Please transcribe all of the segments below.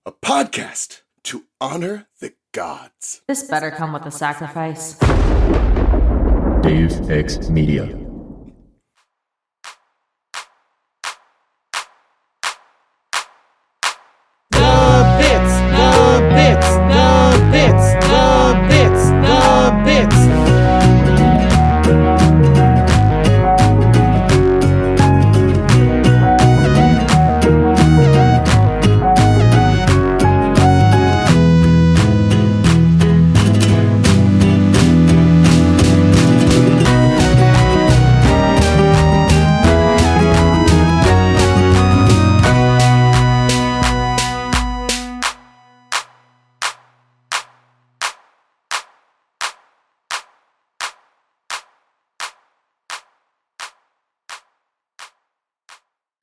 a podcast to honor the gods. This better come with a sacrifice. Dave X Media. The bits.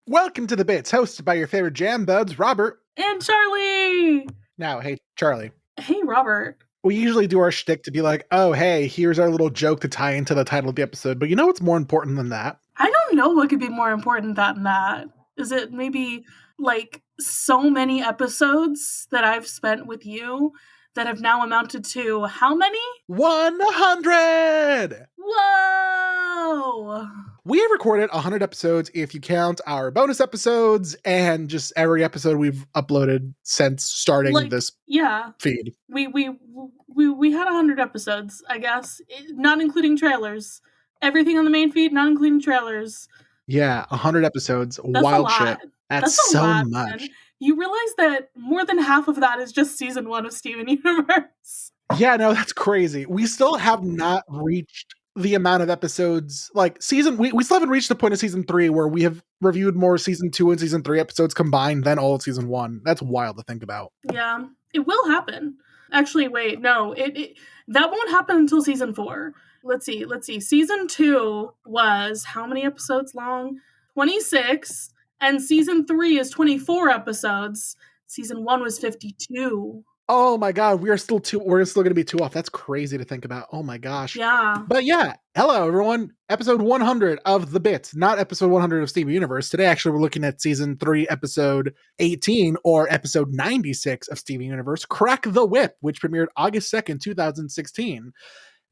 Welcome to The Bits, hosted by your favorite jam buds, Robert. And Charlie! Now, hey, Charlie. Hey, Robert. We usually do our shtick to be like, oh, hey, here's our little joke to tie into the title of the episode. But you know what's more important than that? I don't know what could be more important than that. Is it maybe, like, so many episodes that I've spent with you that have now amounted to how many? 100! Whoa! We have recorded 100 episodes if you count our bonus episodes and just every episode we've uploaded since starting this feed. We had 100 episodes, I guess, not including trailers. Everything on the main feed, not including trailers. Yeah, 100 episodes. That's wild shit. That's so lot, much. Man. You realize that more than half of that is just season 1 of Steven Universe. Yeah, no, that's crazy. We still have not reached the amount of episodes, like we still haven't reached the point of season 3 where we have reviewed more season 2 and season 3 episodes combined than all of season 1. That's wild to think about. Yeah, it will happen. Actually, wait, no, that won't happen until season 4. Let's see. Season 2 was how many episodes long? 26, and season 3 is 24 episodes. Season 1 was 52. Oh my god, we're still going to be 2 off. That's crazy to think about. Oh my gosh. Yeah. But yeah, hello everyone. Episode 100 of The Bits, not episode 100 of Steven Universe. Today actually we're looking at season 3, episode 18, or episode 96 of Steven Universe, Crack the Whip, which premiered August 2nd, 2016.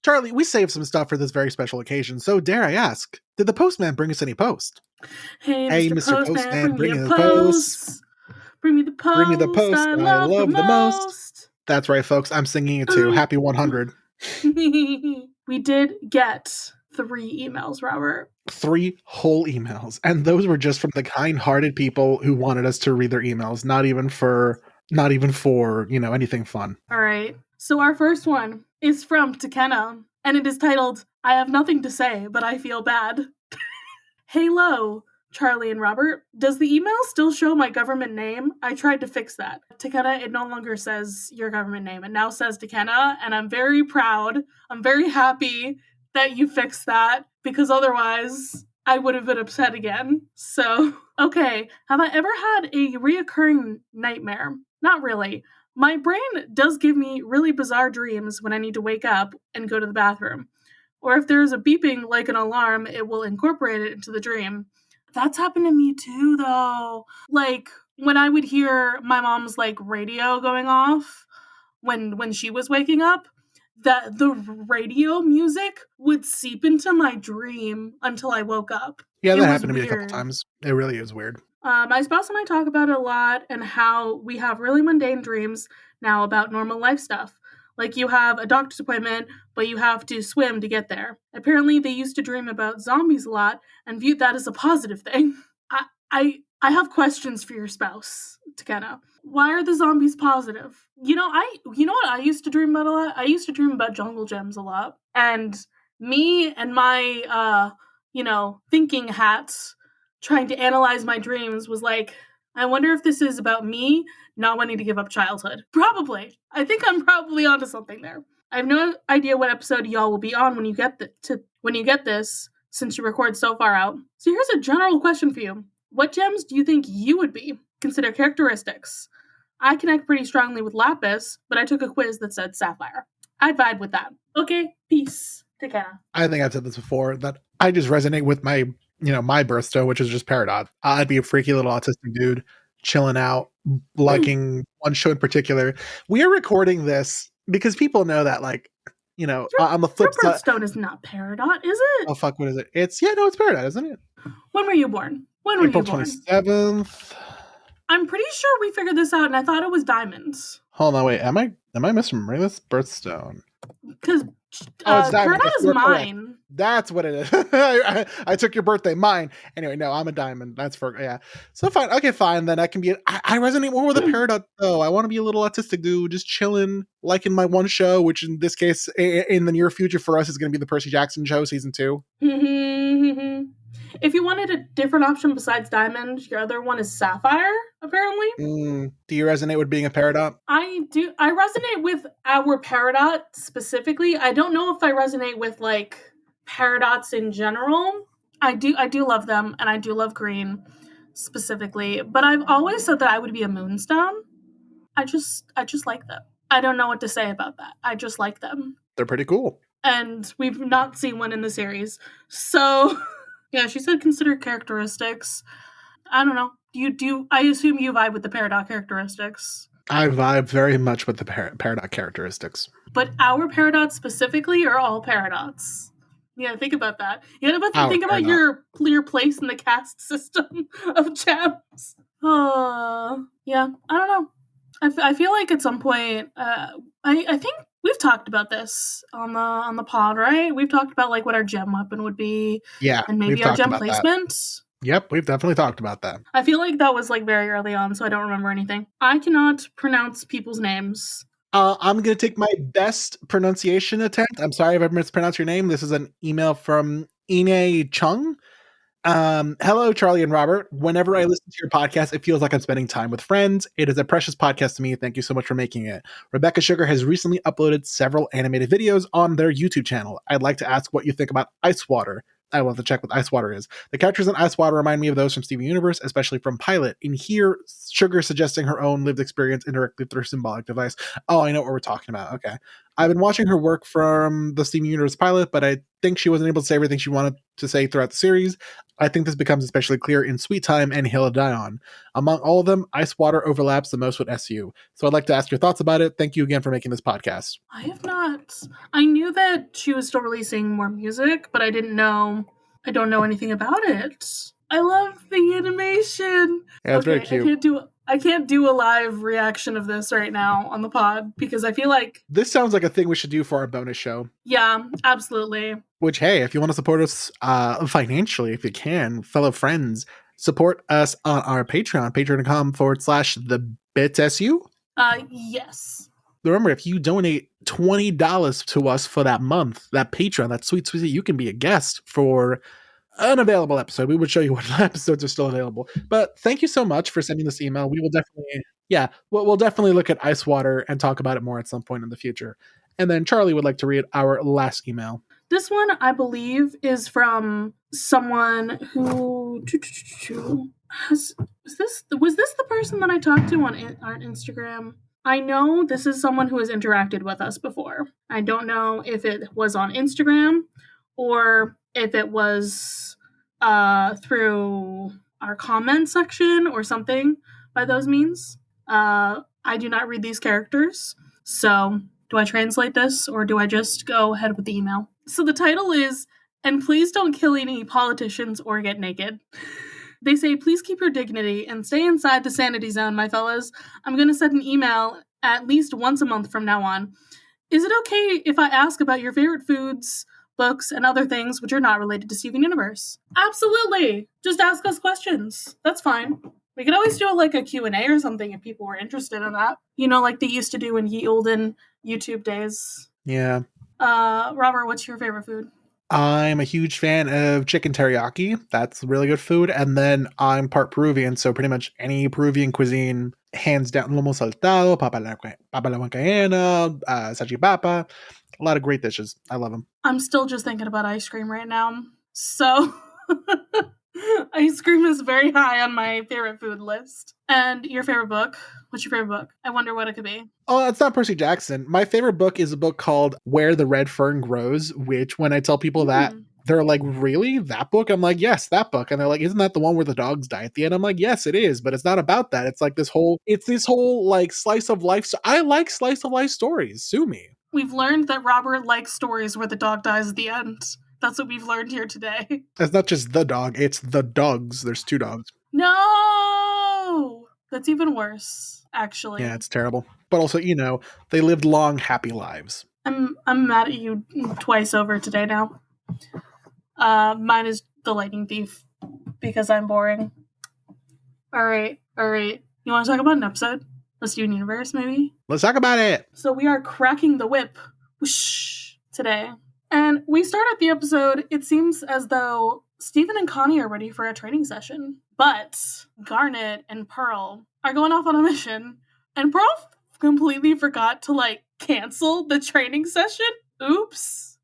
Charlie, we saved some stuff for this very special occasion, so dare I ask, did the postman bring us any post? Hey, Mr. Postman, bring me the post. Bring me the post. Bring me the post. I love the most. That's right, folks. I'm singing it too. Happy 100. We did get 3 emails, Robert. 3 whole emails. And those were just from the kind-hearted people who wanted us to read their emails, not even for, anything fun. All right. So our first one is from Tekena, and it is titled, I have nothing to say, but I feel bad. Hello, Charlie and Robert. Does the email still show my government name? I tried to fix that. Tekena, it no longer says your government name. It now says Tekena, and I'm very proud. I'm very happy that you fixed that, because otherwise I would have been upset again. So, okay. Have I ever had a reoccurring nightmare? Not really. My brain does give me really bizarre dreams when I need to wake up and go to the bathroom. Or if there's a beeping like an alarm, it will incorporate it into the dream. That's happened to me too, though. Like, when I would hear my mom's, radio going off when she was waking up, that the radio music would seep into my dream until I woke up. Yeah, that happened to me a couple times. It really is weird. My spouse and I talk about it a lot, and how we have really mundane dreams now about normal life stuff. Like, you have a doctor's appointment, but you have to swim to get there. Apparently, they used to dream about zombies a lot and viewed that as a positive thing. I have questions for your spouse, Tekena. Why are the zombies positive? You know what I used to dream about a lot? I used to dream about jungle gems a lot. And me and my, thinking hats trying to analyze my dreams was like, I wonder if this is about me not wanting to give up childhood. Probably. I think I'm probably onto something there. I have no idea what episode y'all will be on when you get this, since you record so far out. So here's a general question for you. What gems do you think you would be? Consider characteristics. I connect pretty strongly with Lapis, but I took a quiz that said Sapphire. I'd vibe with that. Okay, peace. Tekena. I think I've said this before, that I just resonate with my birthstone, which is just Peridot. I'd be a freaky little autistic dude chilling out, liking one show in particular. We are recording this because people know that, like, you know, on the flip Your side. birthstone is not Peridot, is it? Oh fuck, what is it? It's it's Peridot, isn't it? When were you born? When were April you born? 27th. I'm pretty sure we figured this out, and I thought it was diamonds. Hold on, wait. Am I misremembering this birthstone? Because it's diamond. Peridot is You're correct. mine. That's what it is. I took your birthday, mine. Anyway, no, I'm a diamond. That's for, yeah. So fine. Okay, fine. Then I can be, I resonate more with a Peridot, though. I want to be a little autistic dude, just chilling, liking my one show, which in this case, in the near future for us, is going to be the Percy Jackson show, season 2. If you wanted a different option besides diamond, your other one is sapphire, apparently. Do you resonate with being a Peridot? I do. I resonate with our Peridot specifically. I don't know if I resonate with, like, Peridots in general. I do love them, and I do love green specifically. But I've always said that I would be a Moonstone. I just like them. I don't know what to say about that. I just like them. They're pretty cool. And we've not seen one in the series. So... Yeah, she said consider characteristics. I don't know. I assume you vibe with the Peridot characteristics. I vibe very much with the Peridot characteristics. But our Peridots specifically are all Peridots. Yeah, think about that. You gotta think about your place in the caste system of gems. Yeah, I don't know. I feel like at some point, I think we've talked about this on the pod, right? We've talked about, like, what our gem weapon would be. Yeah. And maybe our gem placement. Yep, we've definitely talked about that. I feel like that was, like, very early on, so I don't remember anything. I cannot pronounce people's names. I'm going to take my best pronunciation attempt. I'm sorry if I mispronounced your name. This is an email from Ine Chung. Hello, Charlie and Robert. Whenever I listen to your podcast, it feels like I'm spending time with friends. It is a precious podcast to me. Thank you so much for making it. Rebecca Sugar has recently uploaded several animated videos on their YouTube channel. I'd like to ask what you think about Ice Water. I will have to check what Ice Water is. The characters in Ice Water remind me of those from Steven Universe, especially from Pilot. In here, Sugar suggesting her own lived experience indirectly through symbolic device. Oh, I know what we're talking about. Okay. I've been watching her work from the Steven Universe pilot, but I think she wasn't able to say everything she wanted to say throughout the series. I think this becomes especially clear in Sweet Time and Hill of Dion. Among all of them, Ice Water overlaps the most with SU. So I'd like to ask your thoughts about it. Thank you again for making this podcast. I have not. I knew that she was still releasing more music, but I don't know anything about it. I love the animation. Yeah, it's very cute. I can't do a live reaction of this right now on the pod because I feel like... This sounds like a thing we should do for our bonus show. Yeah, absolutely. Which, hey, if you want to support us financially, if you can, fellow friends, support us on our Patreon, patreon.com/thebitsu. Yes. Remember, if you donate $20 to us for that month, that Patreon, that sweet, you can be a guest for an available episode. We would show you what episodes are still available. But thank you so much for sending this email. We will definitely, we'll definitely look at Ice Water and talk about it more at some point in the future. And then Charlie would like to read our last email. This one, I believe, is from someone who was this the person that I talked to on Instagram? I know this is someone who has interacted with us before. I don't know if it was on Instagram or if it was through our comment section or something by those means. I do not read these characters, so do I translate this or do I just go ahead with the email? So the title is, "And please don't kill any politicians or get naked." They say, "Please keep your dignity and stay inside the sanity zone, my fellas. I'm going to send an email at least once a month from now on. Is it okay if I ask about your favorite foods, books, and other things which are not related to Steven Universe?" Absolutely. Just ask us questions. That's fine. We could always do like a Q&A or something if people were interested in that. You know, like they used to do in ye olden YouTube days. Yeah. Robert, what's your favorite food? I'm a huge fan of chicken teriyaki. That's really good food. And then I'm part Peruvian, so pretty much any Peruvian cuisine, hands down, lomo saltado, papa la huancaína, salchipapa. A lot of great dishes. I love them. I'm still just thinking about ice cream right now. So ice cream is very high on my favorite food list. And your favorite book? What's your favorite book? I wonder what it could be. Oh, it's not Percy Jackson. My favorite book is a book called Where the Red Fern Grows, which when I tell people that, They're like, really? That book? I'm like, yes, that book. And they're like, isn't that the one where the dogs die at the end? I'm like, yes, it is, but it's not about that. It's like this whole like slice of life. So I like slice of life stories. Sue me. We've learned that Robert likes stories where the dog dies at the end. That's what we've learned here today. It's not just the dog, it's the dogs. There's 2 dogs. No! That's even worse, actually. Yeah, it's terrible. But also, they lived long, happy lives. I'm mad at you twice over today now. Mine is the Lightning Thief because I'm boring. All right. You want to talk about an episode? Let's do an universe, maybe? Let's talk about it. So we are cracking the whip whoosh, today. And we start at the episode, it seems as though Steven and Connie are ready for a training session. But Garnet and Pearl are going off on a mission. And Pearl completely forgot to, cancel the training session. Oops.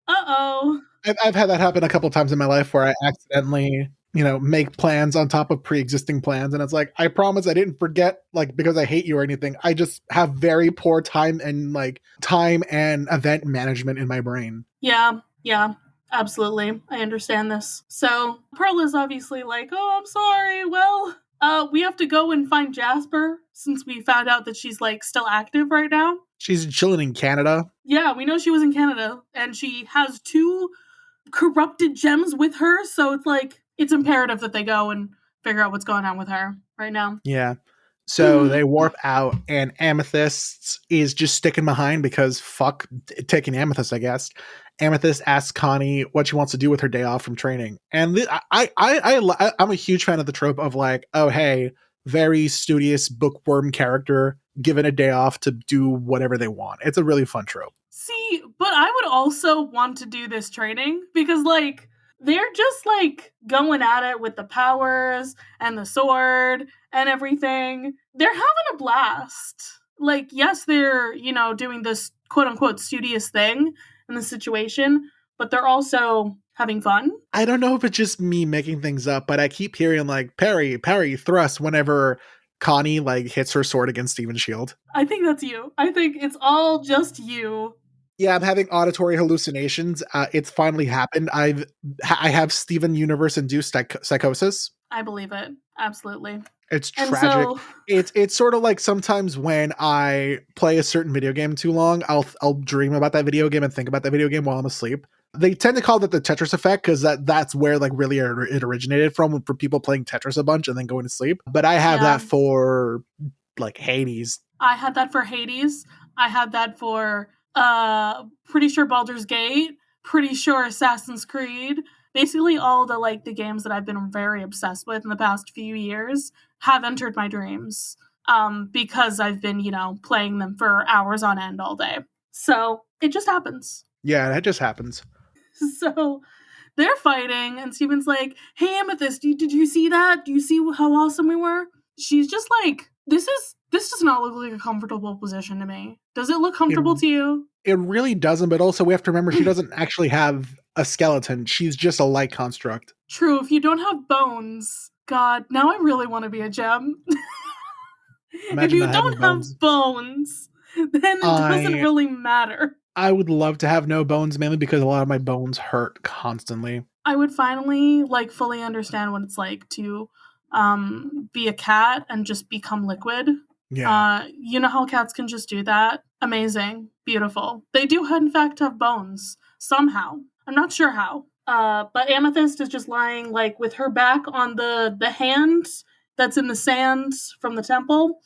Uh-oh. I've had that happen a couple times in my life where I accidentally, make plans on top of pre-existing plans. And it's like, I promise I didn't forget, because I hate you or anything. I just have very poor time and event management in my brain. Yeah, absolutely. I understand this. So Pearl is obviously like, oh, I'm sorry. Well, we have to go and find Jasper since we found out that she's still active right now. She's chilling in Canada. Yeah, we know she was in Canada and she has 2 corrupted gems with her. So it's imperative that they go and figure out what's going on with her right now. Yeah. So they warp out and Amethyst is just sticking behind because fuck taking Amethyst, I guess. Amethyst asks Connie what she wants to do with her day off from training. And I'm a huge fan of the trope of oh, hey, very studious bookworm character given a day off to do whatever they want. It's a really fun trope. See, but I would also want to do this training because they're just going at it with the powers and the sword and everything. They're having a blast. Yes, they're, doing this quote unquote studious thing in the situation, but they're also having fun. I don't know if it's just me making things up, but I keep hearing parry, thrust whenever Connie hits her sword against Steven's shield. I think that's you. I think it's all just you. Yeah, I'm having auditory hallucinations. It's finally happened. I have Steven Universe induced psychosis. I believe it. Absolutely. It's tragic. It's sort of sometimes when I play a certain video game too long, I'll dream about that video game and think about that video game while I'm asleep. They tend to call that the Tetris effect because that's where really it originated from for people playing Tetris a bunch and then going to sleep. But I have that for Hades. I had that for Hades. I had that for pretty sure Baldur's Gate, pretty sure Assassin's Creed. Basically all the games that I've been very obsessed with in the past few years have entered my dreams because I've been, playing them for hours on end all day. So it just happens. Yeah, it just happens. So they're fighting and Steven's like, hey, Amethyst, did you see that? Do you see how awesome we were? She's just like, this does not look like a comfortable position to me. Does it look comfortable to you? It really doesn't, but also we have to remember she doesn't actually have a skeleton. She's just a light construct. True, if you don't have bones, God, now I really want to be a gem. If you don't have bones, then it doesn't really matter. I would love to have no bones, mainly because a lot of my bones hurt constantly. I would finally fully understand what it's like to be a cat and just become liquid. Yeah. You know how cats can just do that? Amazing. Beautiful. They do in fact have bones. Somehow. I'm not sure how. But Amethyst is just lying with her back on the hand that's in the sand from the temple.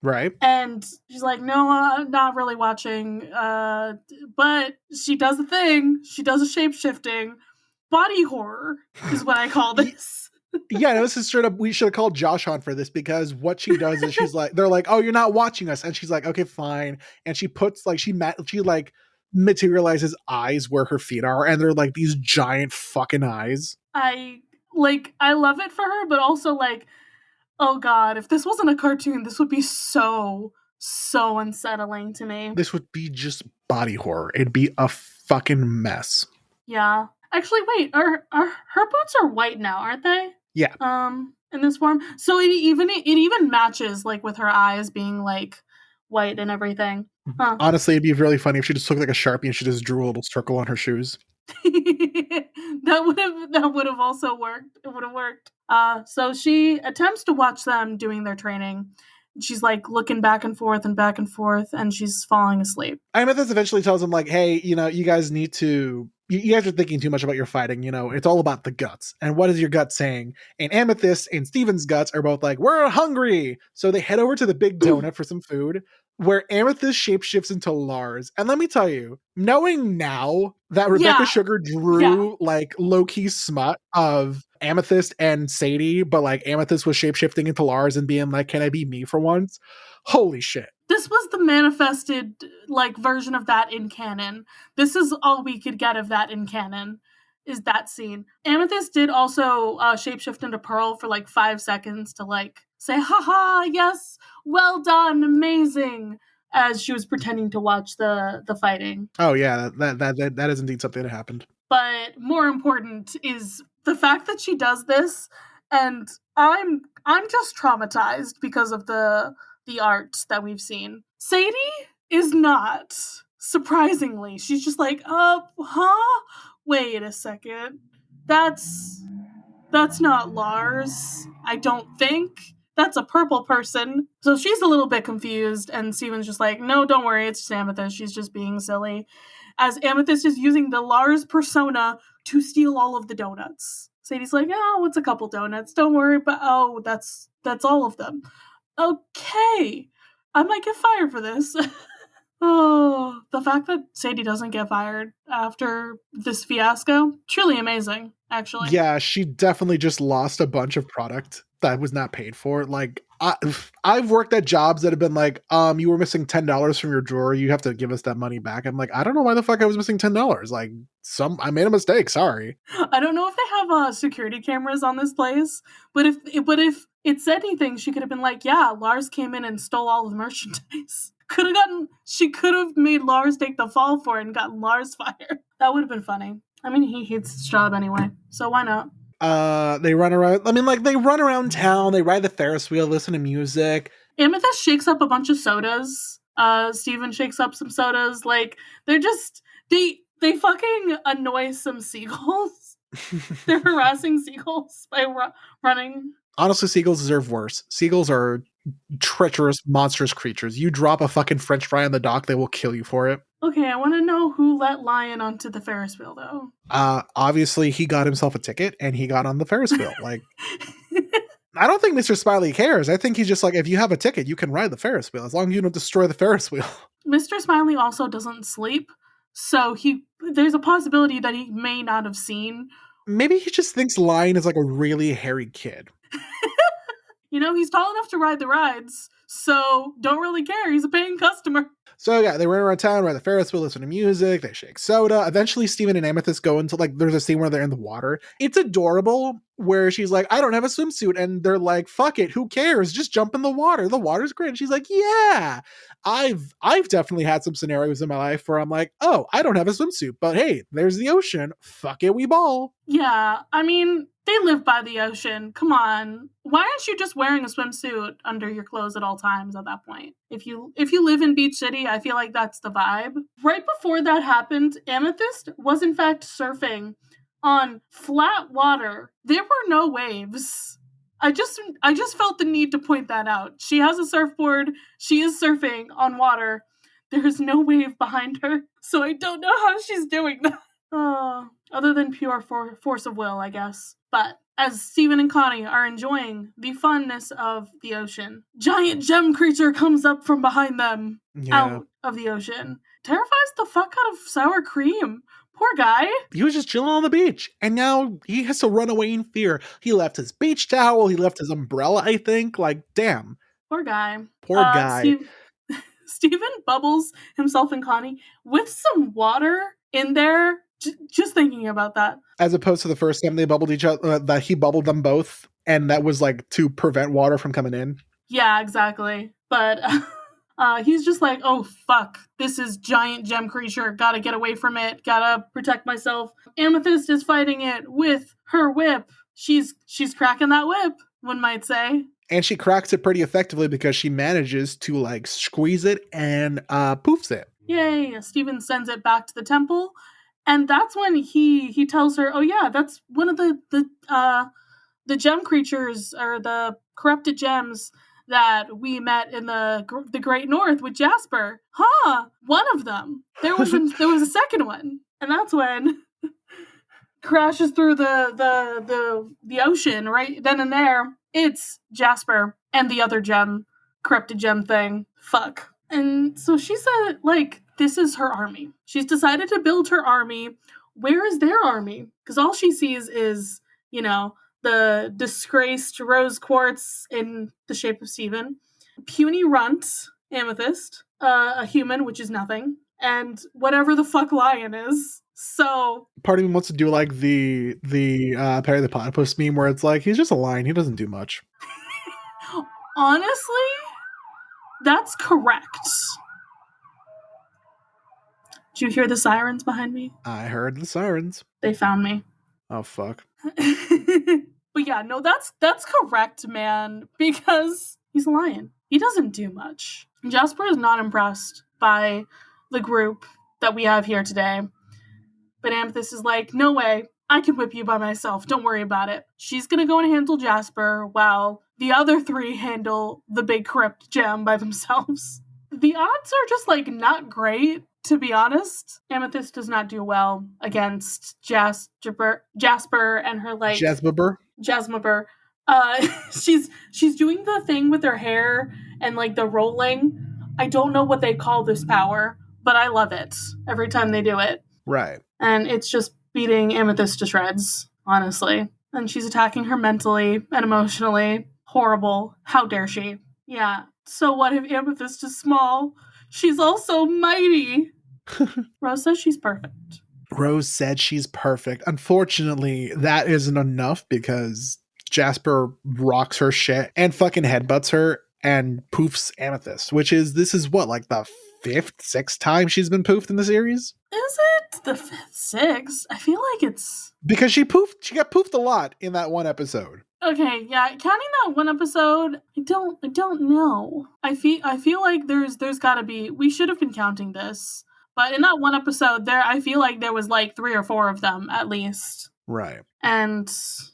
Right. And she's like, no, I'm not really watching. But she does a thing. She does a shape-shifting. Body horror is what I call this. Yeah, no, this is straight up. We should have called Josh on for this because what she does is they're like, oh, you're not watching us. And she's like, okay, fine. And she puts she materializes eyes where her feet are. And they're these giant fucking eyes. I love it for her, but also oh God, if this wasn't a cartoon, this would be so unsettling to me. This would be just body horror. It'd be a fucking mess. Yeah. Actually, wait, are her boots are white now, aren't they? Yeah. In this form. So it even matches with her eyes being white and everything. Huh. Honestly, it'd be really funny if she just looked like a Sharpie and she just drew a little circle on her shoes. That would have also worked. It would have worked. So she attempts to watch them doing their training. She's like looking back and forth, and she's falling asleep. Amethyst eventually tells him, like, hey, you guys need to, you guys are thinking too much about your fighting. It's all about the guts. And what is your gut saying? And Amethyst and Steven's guts are both like, we're hungry. So they head over to the Big Donut for some food, where Amethyst shapeshifts into Lars. And let me tell you, knowing now that Rebecca Sugar drew like low-key smut of Amethyst and Sadie, but like Amethyst was shapeshifting into Lars and being like, can I be me for once? Holy shit. This was the manifested like version of that in canon. This is all we could get of that in canon, is that scene. Amethyst did also shapeshift into Pearl for like 5 seconds to like say, haha, yes, well done, amazing, as she was pretending to watch the fighting. Oh yeah, that is indeed something that happened. But more important is the fact that she does this, and I'm just traumatized because of the art that we've seen. Sadie is not, surprisingly. She's just like, huh? Wait a second. That's not Lars, I don't think. That's a purple person. So she's a little bit confused, and Steven's just like, no, don't worry, it's just Amethyst. She's just being silly. As Amethyst is using the Lars persona to steal all of the donuts. Sadie's like, oh, it's a couple donuts. Don't worry, but that's all of them. Okay. I might get fired for this. Oh, the fact that Sadie doesn't get fired after this fiasco, truly amazing, actually. Yeah, she definitely just lost a bunch of product that was not paid for. Like, I've worked at jobs that have been like, you were missing $10 from your drawer, you have to give us that money back. I'm like, I don't know why the fuck I was missing $10. Like, I made a mistake, sorry. I don't know if they have security cameras on this place, but if it said anything, she could have been like, yeah, Lars came in and stole all of the merchandise. She could have made Lars take the fall for it and gotten Lars fired. That would have been funny. I mean, he hates his job anyway, so why not? They run around. I mean, like, they run around town, they ride the Ferris wheel, listen to music. Amethyst shakes up a bunch of sodas. Steven shakes up some sodas. Like, they're just, they fucking annoy some seagulls. They're harassing seagulls by running. Honestly, seagulls deserve worse. Seagulls are treacherous, monstrous creatures. You drop a fucking French fry on the dock, they will kill you for it. Okay, I want to know who let Lion onto the Ferris wheel, though. Obviously, he got himself a ticket, and he got on the Ferris wheel. Like, I don't think Mr. Smiley cares. I think he's just like, if you have a ticket, you can ride the Ferris wheel, as long as you don't destroy the Ferris wheel. Mr. Smiley also doesn't sleep, so there's a possibility that he may not have seen. Maybe he just thinks Lion is like a really hairy kid. He's tall enough to ride the rides, so don't really care. He's a paying customer. So yeah, they run around town, ride the Ferris wheel, listen to music, they shake soda. Eventually, Steven and Amethyst go into, like, there's a scene where they're in the water. It's adorable, where she's like, I don't have a swimsuit. And they're like, fuck it, who cares? Just jump in the water. The water's great. And she's like, yeah, I've definitely had some scenarios in my life where I'm like, oh, I don't have a swimsuit, but hey, there's the ocean. Fuck it, we ball. Yeah, I mean, they live by the ocean. Come on. Why aren't you just wearing a swimsuit under your clothes at all times at that point? If you live in Beach City, I feel like that's the vibe. Right before that happened, Amethyst was in fact surfing on flat water. There were no waves. I just felt the need to point that out. She has a surfboard. She is surfing on water. There's no wave behind her. So I don't know how she's doing that. Other than pure force of will, I guess. But as Steven and Connie are enjoying the funness of the ocean, giant gem creature comes up from behind them, out of the ocean. Terrifies the fuck out of Sour Cream. Poor guy. He was just chilling on the beach, and now he has to run away in fear. He left his beach towel, he left his umbrella, I think. Like, damn. Poor guy. Poor guy. Steven bubbles himself and Connie with some water in there. Just thinking about that. As opposed to the first time they bubbled each other, that he bubbled them both, and that was like to prevent water from coming in. Yeah, exactly. But he's just like, oh fuck, this is giant gem creature. Gotta get away from it. Gotta protect myself. Amethyst is fighting it with her whip. She's cracking that whip, one might say. And she cracks it pretty effectively because she manages to like squeeze it and poofs it. Yay! Steven sends it back to the temple. And that's when he tells her, oh yeah, that's one of the gem creatures, or the corrupted gems that we met in the Great North with Jasper. Huh, one of them. There was a second one. And that's when crashes through the ocean right then and there. It's Jasper and the other gem, corrupted gem thing. Fuck. And so she said, like, this is her army. She's decided to build her army. Where is their army? Because all she sees is, you know, the disgraced rose quartz in the shape of Steven, puny runt, Amethyst, a human, which is nothing, and whatever the fuck Lion is. So part of me wants to do like the Perry the Platypus meme where it's like, he's just a lion, he doesn't do much. Honestly, that's correct. Did you hear the sirens behind me? I heard the sirens. They found me. Oh fuck. But yeah, no, that's correct, man, because he's a lion. He doesn't do much. Jasper is not impressed by the group that we have here today. But Amethyst is like, no way, I can whip you by myself. Don't worry about it. She's going to go and handle Jasper while the other three handle the big corrupt gem by themselves. The odds are just, like, not great, to be honest. Amethyst does not do well against Jasper and her, like... Jasper? She's doing the thing with her hair and, like, the rolling. I don't know what they call this power, but I love it every time they do it. Right. And it's just beating Amethyst to shreds, honestly. And she's attacking her mentally and emotionally. Horrible. How dare she? Yeah. So what if Amethyst is small? She's also mighty. Rose says she's perfect. Rose said she's perfect. Unfortunately, that isn't enough because Jasper rocks her shit and fucking headbutts her and poofs Amethyst, this is what, like the sixth time she's been poofed in the series? Is it the fifth, sixth? I feel like it's... Because she got poofed a lot in that one episode. Okay, yeah, counting that one episode, I don't know. I feel like there's gotta be... We should have been counting this. But in that one episode, I feel like there was like 3 or 4 of them, at least. Right. And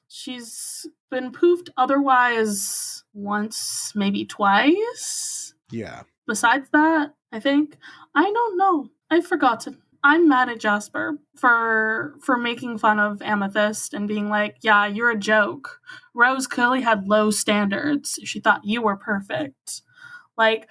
she's been poofed otherwise once, maybe twice? Yeah. Besides that, I think. I don't know. I've forgotten. I'm mad at Jasper for making fun of Amethyst and being like, yeah, you're a joke. Rose clearly had low standards. She thought you were perfect. Like,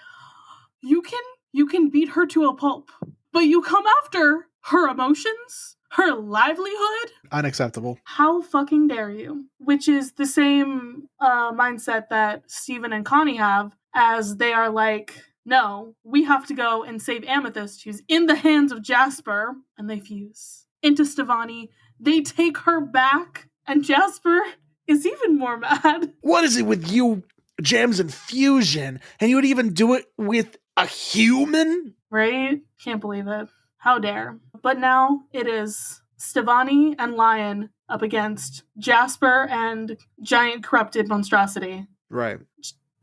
you can beat her to a pulp, but you come after her emotions, her livelihood? Unacceptable. How fucking dare you? Which is the same mindset that Steven and Connie have, as they are like, no, we have to go and save Amethyst, who's in the hands of Jasper, and they fuse into Stevonnie. They take her back, and Jasper is even more mad. What is it with you, gems and fusion? And you would even do it with a human? Right? Can't believe it. How dare. But now it is Stevonnie and Lion up against Jasper and giant corrupted monstrosity. Right.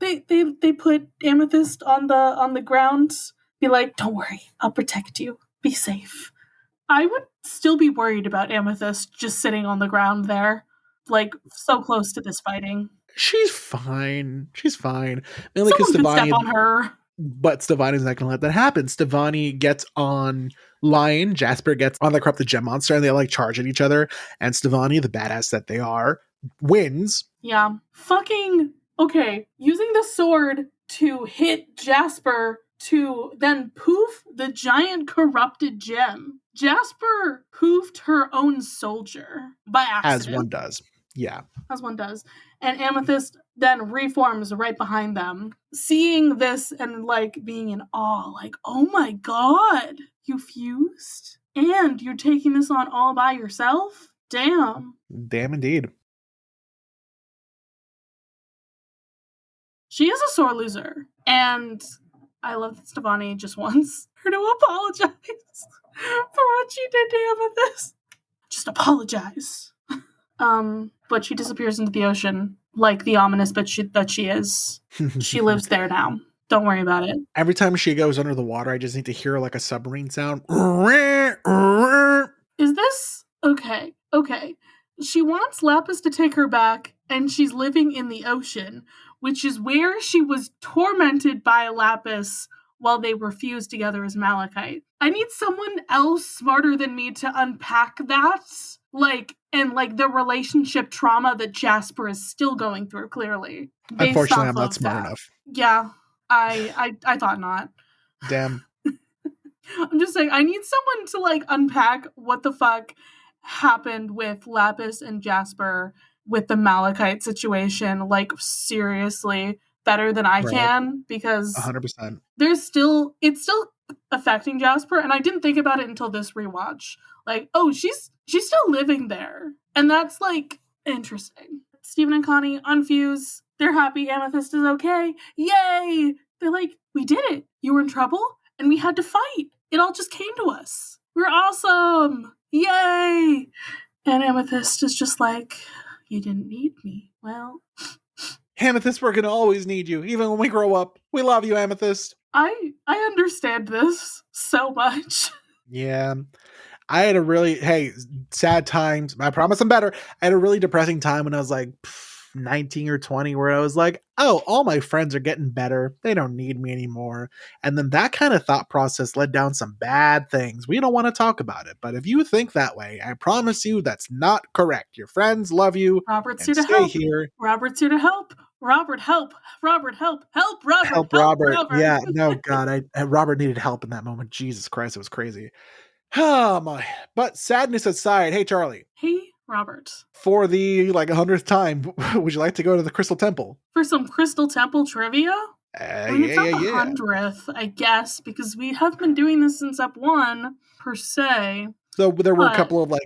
They put Amethyst on the ground. Be like, don't worry, I'll protect you. Be safe. I would still be worried about Amethyst just sitting on the ground there, like so close to this fighting. She's fine. Mainly Someone because could step on her. But Stevonnie's not going to let that happen. Stevonnie gets on Lion, Jasper gets on the corrupted gem monster, and they like charge at each other. And Stevonnie, the badass that they are, wins. Yeah. Fucking, okay, using the sword to hit Jasper to then poof the giant corrupted gem. Jasper poofed her own soldier by accident. As one does. Yeah. As one does. And Amethyst then reforms right behind them. Seeing this and like being in awe, like, oh my god, you fused? And you're taking this on all by yourself? Damn. Damn indeed. She is a sore loser. And I love that Stevonnie just wants her to apologize for what she did to Amethyst. Just apologize. But she disappears into the ocean like the ominous bitch that she is. She lives there now. Don't worry about it. Every time she goes under the water, I just need to hear like a submarine sound. Is Lapis? Okay. She wants Lapis to take her back, and she's living in the ocean, which is where she was tormented by Lapis while they were fused together as Malachite. I need someone else smarter than me to unpack that. And the relationship trauma that Jasper is still going through, clearly. Unfortunately, I'm not smart enough. Yeah, I thought not. Damn. I'm just saying, I need someone to unpack what the fuck happened with Lapis and Jasper with the Malachite situation, seriously, better than I can, because 100%. it's still affecting Jasper, and I didn't think about it until this rewatch. She's still living there, and that's interesting. Steven and Connie unfuse. They're happy Amethyst is okay. Yay! They're we did it. You were in trouble, and we had to fight. It all just came to us. We're awesome. Yay! And Amethyst is just you didn't need me. Well, Amethyst, we're gonna always need you, even when we grow up. We love you, Amethyst. I understand this so much. Yeah. I had sad times. I promise I'm better. I had a really depressing time when I was 19 or 20, where I was all my friends are getting better. They don't need me anymore. And then that kind of thought process led down some bad things. We don't want to talk about it. But if you think that way, I promise you that's not correct. Your friends love you. Robert's here to help. Here. Robert's here to help. Robert, help. Robert, help. Help, Robert. Help Robert. Yeah, no, God. Robert needed help in that moment. Jesus Christ, it was crazy. Oh my. But sadness aside, hey, Charlie. Hey, Robert. For the 100th time, would you like to go to the Crystal Temple? For some Crystal Temple trivia? It's not the 100th, I guess, because we have been doing this since Ep 1, per se. So there were a couple of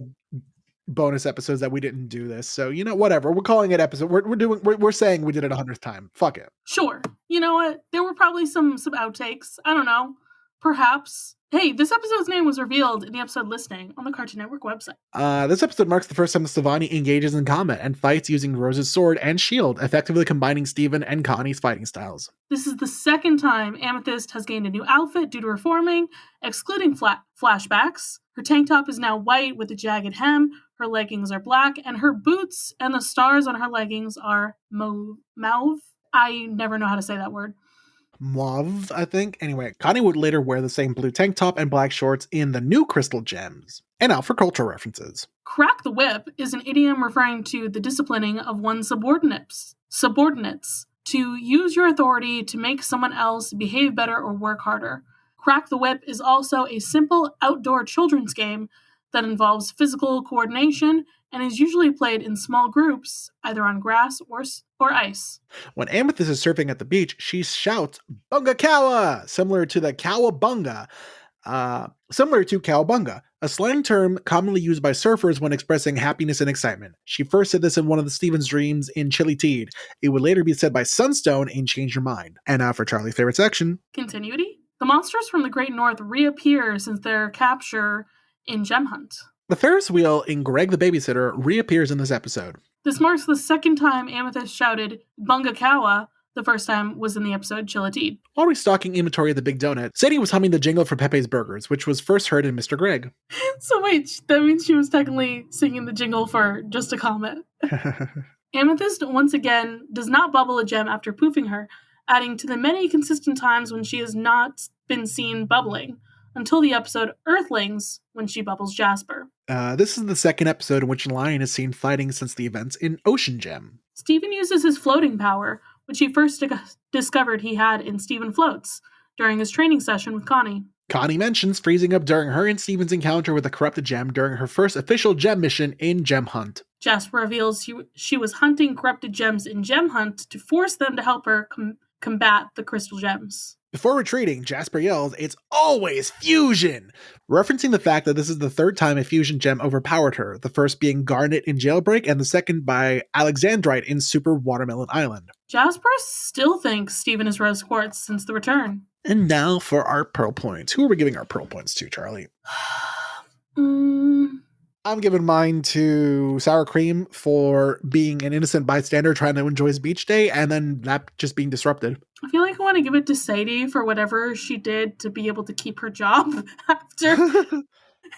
bonus episodes that we didn't do this. So, whatever. We're calling it episode. We're saying we did it 100th time. Fuck it. Sure. You know what? There were probably some outtakes. I don't know. Perhaps. Hey, this episode's name was revealed in the episode listing on the Cartoon Network website. This episode marks the first time Stevonnie engages in combat and fights using Rose's sword and shield, effectively combining Steven and Connie's fighting styles. This is the second time Amethyst has gained a new outfit due to her forming, excluding flashbacks. Her tank top is now white with a jagged hem, her leggings are black, and her boots and the stars on her leggings are mauve. I never know how to say that word. Mauve, I think. Anyway, Connie would later wear the same blue tank top and black shorts in the new Crystal Gems. And now for cultural references. Crack the whip is an idiom referring to the disciplining of one's subordinates. To use your authority to make someone else behave better or work harder. Crack the Whip is also a simple outdoor children's game that involves physical coordination and is usually played in small groups, either on grass or ice. When Amethyst is surfing at the beach, she shouts, "Bunga Kawa!" Similar to Cowabunga, a slang term commonly used by surfers when expressing happiness and excitement. She first said this in one of the Steven's dreams in Chili Teed. It would later be said by Sunstone in Change Your Mind. And now for Charlie's favorite section. Continuity? The monsters from the Great North reappear since their capture in Gem Hunt. The Ferris wheel in Greg the Babysitter reappears in this episode. This marks the second time Amethyst shouted Bunga Kawa. The first time was in the episode Chillatine. While restocking inventory at the Big Donut, Sadie was humming the jingle for Pepe's Burgers, which was first heard in Mr. Greg. So wait, that means she was technically singing the jingle for Just a Comment. Amethyst, once again, does not bubble a gem after poofing her, adding to the many consistent times when she has not been seen bubbling, until the episode Earthlings, when she bubbles Jasper. This is the second episode in which Lion is seen fighting since the events in Ocean Gem. Steven uses his floating power, which he first discovered he had in Steven Floats, during his training session with Connie. Connie mentions freezing up during her and Steven's encounter with a corrupted gem during her first official gem mission in Gem Hunt. Jasper reveals she was hunting corrupted gems in Gem Hunt to force them to help her combat the crystal gems. Before retreating, Jasper yells, "It's always fusion!" referencing the fact that this is the third time a fusion gem overpowered her, the first being Garnet in Jailbreak and the second by Alexandrite in Super Watermelon Island. Jasper still thinks Steven is Rose Quartz since the return. And now for our Pearl Points. Who are we giving our Pearl Points to, Charlie? I'm giving mine to Sour Cream for being an innocent bystander trying to enjoy his beach day and then that just being disrupted. I feel like I want to give it to Sadie for whatever she did to be able to keep her job after.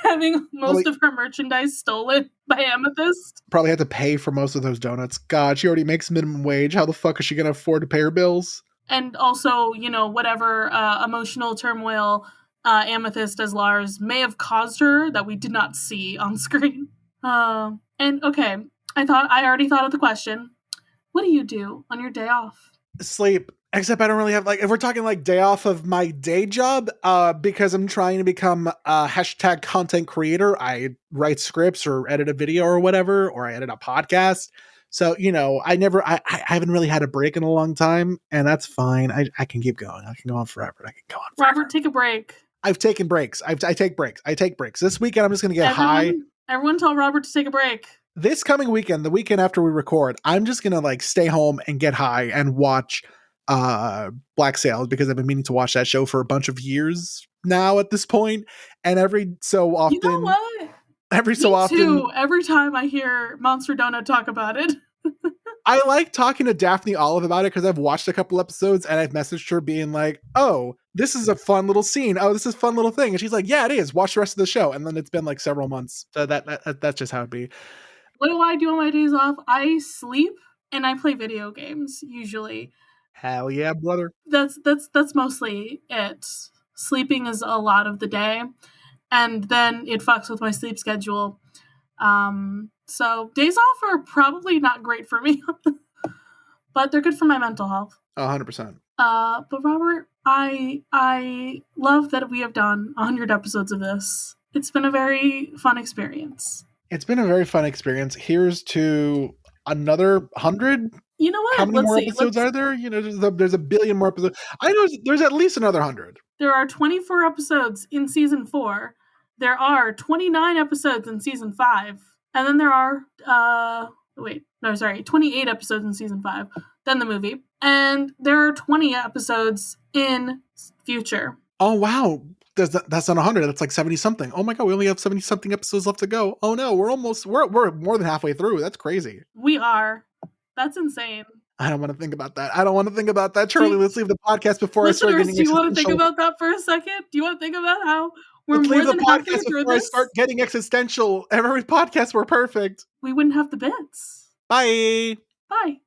having most of her merchandise stolen by Amethyst. Probably had to pay for most of those donuts. God, she already makes minimum wage. How the fuck is she going to afford to pay her bills? And also, whatever emotional turmoil Amethyst as Lars may have caused her that we did not see on screen. And okay, I already thought of the question. What do you do on your day off? Sleep. Except I don't really have, if we're talking day off of my day job, because I'm trying to become a hashtag content creator, I write scripts or edit a video or whatever, or I edit a podcast. So, I haven't really had a break in a long time, and that's fine. I can keep going. I can go on forever. Robert, take a break. I've taken breaks. I take breaks. This weekend, I'm just going to get high. Everyone tell Robert to take a break. This coming weekend, the weekend after we record, I'm just going to stay home and get high and watch Black Sails, because I've been meaning to watch that show for a bunch of years now at this point. And every so often, you know what? Every so often, too. Every time I hear Monster Donut talk about it, I like talking to Daphne Olive about it, because I've watched a couple episodes and I've messaged her being like, "Oh, this is a fun little scene. Oh, this is a fun little thing," and she's like, "Yeah, it is. Watch the rest of the show." And then it's been several months, so that's just how it be. What do I do on my days off? I sleep and I play video games usually. Hell yeah, brother. That's mostly it. Sleeping is a lot of the day, and then it fucks with my sleep schedule. So days off are probably not great for me, but they're good for my mental health. 100%. But Robert, I love that we have done 100 episodes of this. It's been a very fun experience. It's been a very fun experience. Here's to another 100. You know what? How many more episodes are there? There's a billion more episodes. I know there's at least another 100. There are 24 episodes in season 4. There are 29 episodes in season 5. And then there are 28 episodes in season 5. Then the movie. And there are 20 episodes in future. Oh, wow. That's not 100. That's 70 something. Oh my God, we only have 70 something episodes left to go. Oh no, we're more than halfway through. That's crazy. We are. That's insane. I don't want to think about that. Charlie, let's leave the podcast before I start getting existential. Do you want to think about that for a second? Do you want to think about how let's leave the podcast before I start getting existential? Every podcast were perfect. We wouldn't have the bits. Bye. Bye.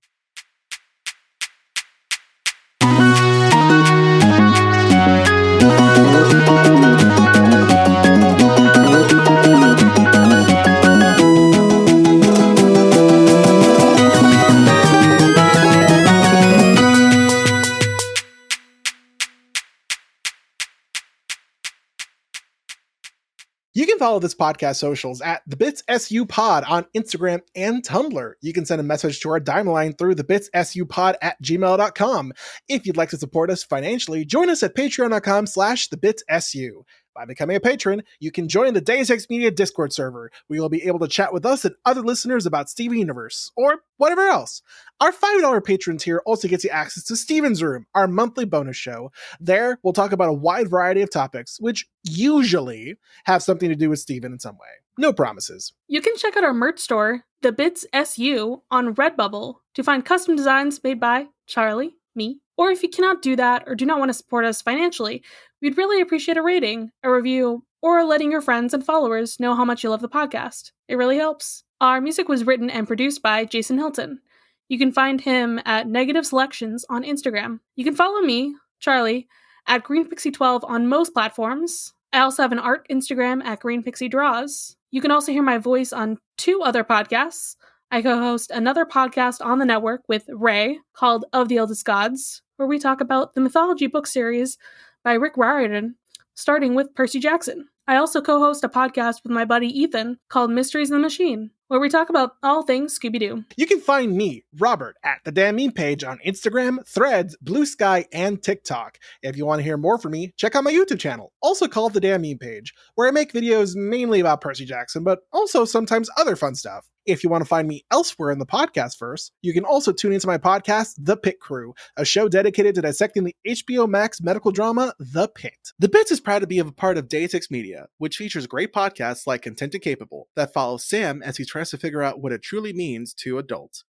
You can follow this podcast socials at The Bits SU Pod on Instagram and Tumblr. You can send a message to our dime line through thebitsupod@gmail.com. If you'd like to support us financially, join us at patreon.com/thebitsu. By becoming a patron, you can join the Deus Ex Media Discord server, where you'll be able to chat with us and other listeners about Steven Universe, or whatever else. Our $5 patron tier also gets you access to Steven's Room, our monthly bonus show. There, we'll talk about a wide variety of topics, which usually have something to do with Steven in some way. No promises. You can check out our merch store, The Bits SU, on Redbubble to find custom designs made by Charlie, me. Or if you cannot do that or do not want to support us financially, we'd really appreciate a rating, a review, or letting your friends and followers know how much you love the podcast. It really helps. Our music was written and produced by Jason Hilton. You can find him at Negative Selections on Instagram. You can follow me, Charlie, at GreenPixie12 on most platforms. I also have an art Instagram at GreenPixieDraws. You can also hear my voice on 2 other podcasts. I co-host another podcast on the network with Ray called Of the Eldest Gods, where we talk about the mythology book series by Rick Riordan, starting with Percy Jackson. I also co-host a podcast with my buddy Ethan called Mysteries in the Machine, where we talk about all things Scooby-Doo. You can find me, Robert, at the Damn Meme page on Instagram, Threads, Blue Sky, and TikTok. If you want to hear more from me, check out my YouTube channel, also called the Damn Meme page, where I make videos mainly about Percy Jackson, but also sometimes other fun stuff. If you want to find me elsewhere in the podcast verse, you can also tune into my podcast, The Pit Crew, a show dedicated to dissecting the HBO Max medical drama, The Pit. The Bits is proud to be a part of Deus Ex Media, which features great podcasts like Content and Capable that follow Sam as he tries to figure out what it truly means to adult.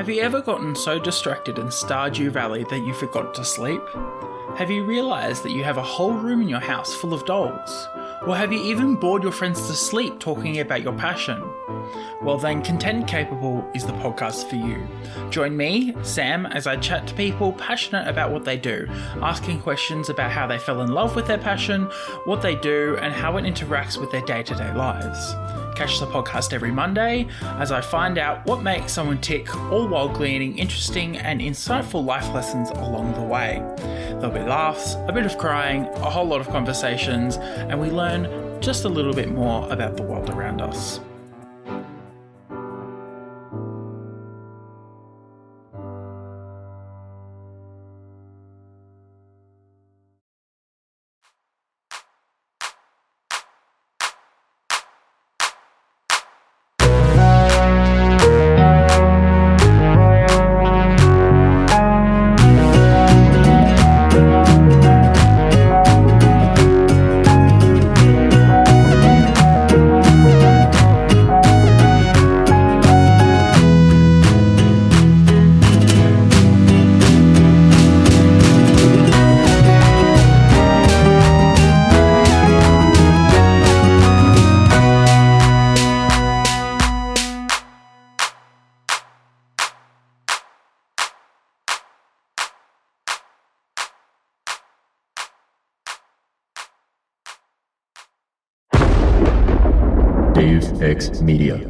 Have you ever gotten so distracted in Stardew Valley that you forgot to sleep? Have you realised that you have a whole room in your house full of dolls? Or have you even bored your friends to sleep talking about your passion? Well then, Content Capable is the podcast for you. Join me, Sam, as I chat to people passionate about what they do, asking questions about how they fell in love with their passion, what they do, and how it interacts with their day-to-day lives. Catch the podcast every Monday as I find out what makes someone tick, all while gleaning interesting and insightful life lessons along the way. There'll be laughs, a bit of crying, a whole lot of conversations, and we learn just a little bit more about the world around us. Dave X Media.